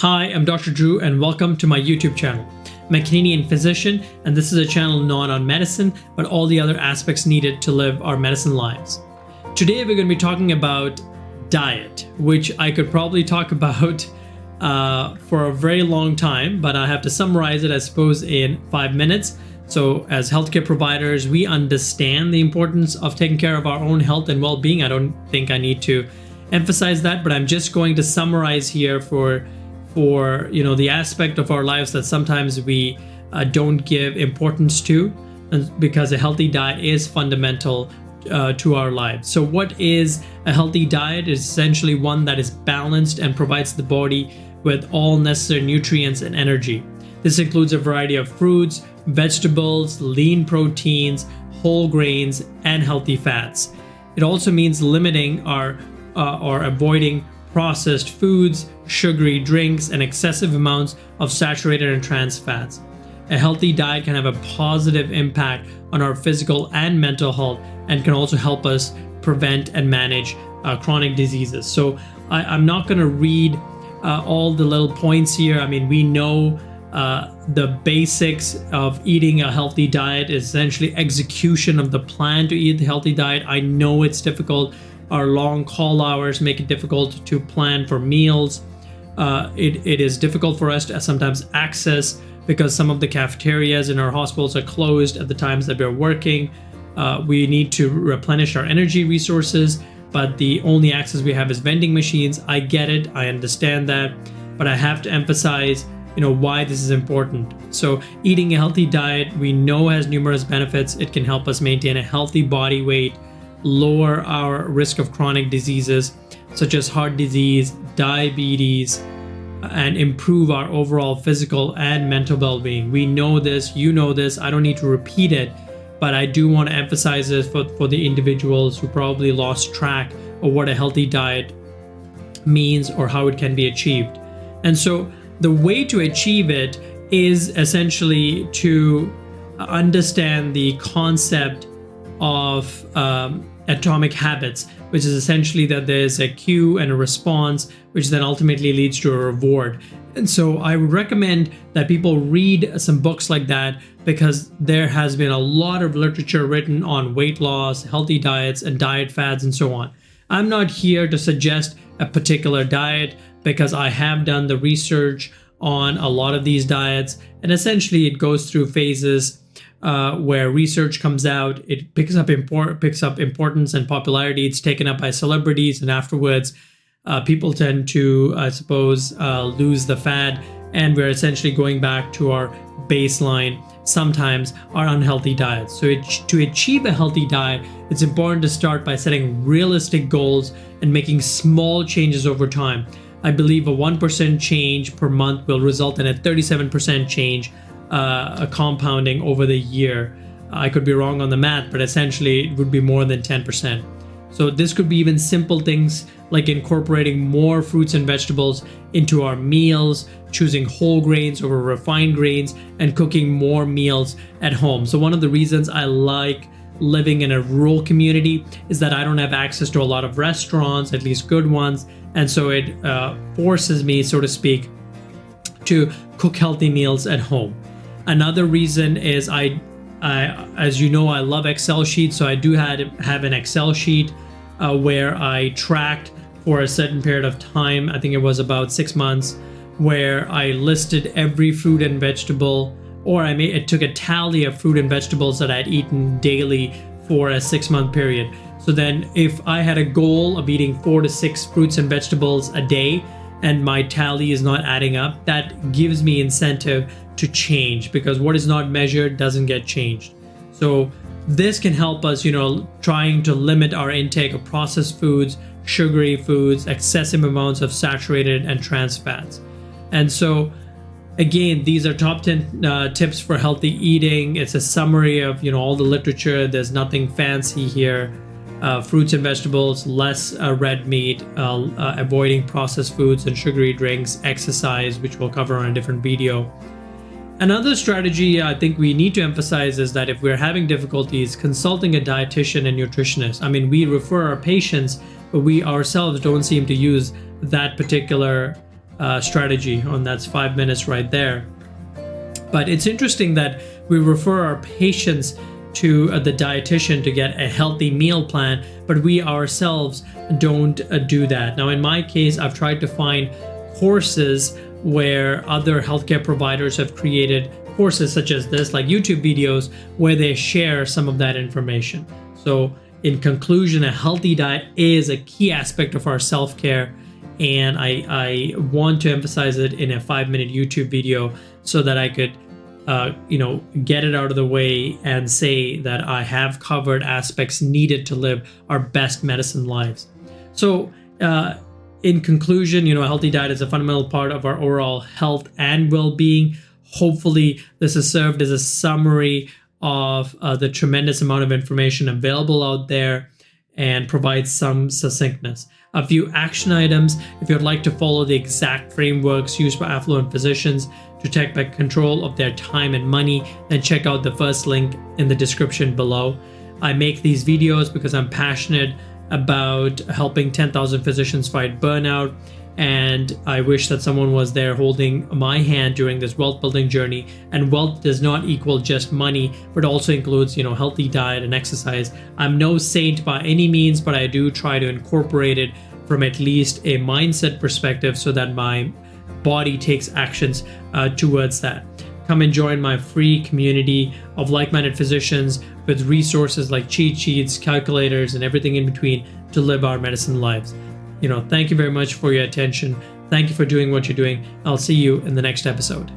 Hi, I'm Dr. Drew and welcome to my YouTube channel. I'm a Canadian physician and this is a channel not on medicine, but all the other aspects needed to live our medicine lives. Today we're going to be talking about diet, which I could probably talk about for a very long time, but I have to summarize it, I suppose, in 5 minutes. So as healthcare providers, we understand the importance of taking care of our own health and well-being. I don't think I need to emphasize that, but I'm just going to summarize here for the aspect of our lives that sometimes we don't give importance to, and because a healthy diet is fundamental to our lives. So what is a healthy diet? Is essentially one that is balanced and provides the body with all necessary nutrients and energy. This includes a variety of fruits, vegetables, lean proteins, whole grains, and healthy fats. It also means limiting or avoiding processed foods, sugary drinks, and excessive amounts of saturated and trans fats. A healthy diet can have a positive impact on our physical and mental health and can also help us prevent and manage chronic diseases. So I'm not going to read all the little points here. I mean, we know the basics of eating a healthy diet is essentially execution of the plan to eat the healthy diet. I know it's difficult. Our long call hours make it difficult to plan for meals. It is difficult for us to sometimes access because some of the cafeterias in our hospitals are closed at the times that we're working. We need to replenish our energy resources, but the only access we have is vending machines. I get it, I understand that, but I have to emphasize why this is important. So eating a healthy diet, we know, has numerous benefits. It can help us maintain a healthy body weight, lower our risk of chronic diseases such as heart disease, diabetes, and improve our overall physical and mental well-being. We know this, you know this, I don't need to repeat it, but I do want to emphasize this for the individuals who probably lost track of what a healthy diet means or how it can be achieved. And so the way to achieve it is essentially to understand the concept of atomic habits, which is essentially that there's a cue and a response, which then ultimately leads to a reward. And so I would recommend that people read some books like that, because there has been a lot of literature written on weight loss, healthy diets, and diet fads, and so on. I'm not here to suggest a particular diet, because I have done the research on a lot of these diets, and essentially it goes through phases where research comes out, it picks up importance and popularity, it's taken up by celebrities, and afterwards people tend to, I suppose, lose the fad, and we're essentially going back to our baseline, sometimes our unhealthy diets. So to achieve a healthy diet, it's important to start by setting realistic goals and making small changes over time. I believe a 1% change per month will result in a 37% change, a compounding over the year. I could be wrong on the math, but essentially it would be more than 10%. So this could be even simple things like incorporating more fruits and vegetables into our meals, choosing whole grains over refined grains, and cooking more meals at home. So one of the reasons I like living in a rural community is that I don't have access to a lot of restaurants, at least good ones, and so it forces me, so to speak, to cook healthy meals at home. Another reason is I as you know, I love Excel sheets, so I do have an Excel sheet where I tracked for a certain period of time, I think it was about 6 months, where I listed every fruit and vegetable, or it took a tally of fruit and vegetables that I'd eaten daily for a 6-month period. So then if I had a goal of eating 4 to 6 fruits and vegetables a day, and my tally is not adding up, that gives me incentive to change, because what is not measured doesn't get changed. So this can help us, trying to limit our intake of processed foods, sugary foods, excessive amounts of saturated and trans fats. And so again, these are top 10 tips for healthy eating. It's a summary of all the literature. There's nothing fancy here. Fruits and vegetables, less red meat, avoiding processed foods and sugary drinks, exercise, which we'll cover on a different video. Another strategy I think we need to emphasize is that if we're having difficulties, consulting a dietitian and nutritionist. I mean, we refer our patients, but we ourselves don't seem to use that particular strategy, and that's 5 minutes right there. But it's interesting that we refer our patients to the dietitian to get a healthy meal plan, but we ourselves don't do that. Now, in my case, I've tried to find courses where other healthcare providers have created courses such as this, like YouTube videos, where they share some of that information. So in conclusion, a healthy diet is a key aspect of our self-care, and I want to emphasize it in a 5-minute YouTube video so that I could get it out of the way and say that I have covered aspects needed to live our best medicine lives. So in conclusion, a healthy diet is a fundamental part of our overall health and well-being. Hopefully this has served as a summary of the tremendous amount of information available out there and provides some succinctness. A few action items: if you'd like to follow the exact frameworks used by affluent physicians to take back control of their time and money, then check out the first link in the description below. I make these videos because I'm passionate about helping 10,000 physicians fight burnout, and I wish that someone was there holding my hand during this wealth building journey. And wealth does not equal just money, but also includes, healthy diet and exercise. I'm no saint by any means, but I do try to incorporate it from at least a mindset perspective so that my body takes actions towards that. Come and join my free community of like-minded physicians with resources like cheat sheets, calculators, and everything in between to live our medicine lives. Thank you very much for your attention. Thank you for doing what you're doing. I'll see you in the next episode.